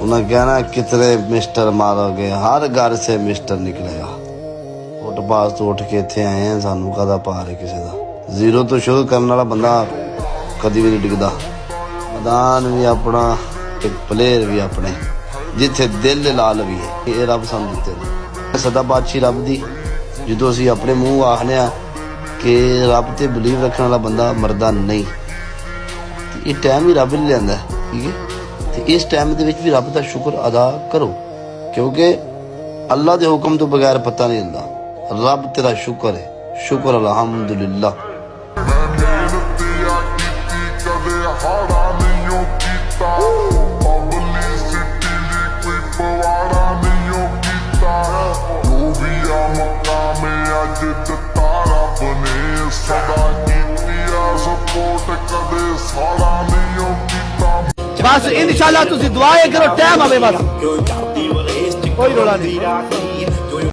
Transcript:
उन्हें कहना कितने मिस्टर मारोगे, हर घर से मिस्टर निकलेगा। फुटपाथ तो उठ के इतने आए हैं, सानू कदा पार है किसी का। जीरो तो शुरू करने वाला बंदा कभी भी नहीं डिगदा। मैदान भी अपना, एक प्लेयर भी अपने, जिथे दिल लाल भी है। ये रब सानू दिते सदा बादशाही रब दी। जो असीं अपने मूँह आखने कि रब ते बिलीव रखने वाला बंदा मरदा नहीं, ये टाइम ही रब ने लिया। ठीक है, तो इस टाइम के भी रब का शुक्र अदा करो, क्योंकि अल्लाह के हुक्म तो बगैर पता नहीं हिलदा। रब तेरा शुक्र है, शुक्र अल्हम्दुलिल्लाह। बस इंशाल्लाह तुसी दुआएं करो, टाइम आवे बस, कोई रोला नहीं।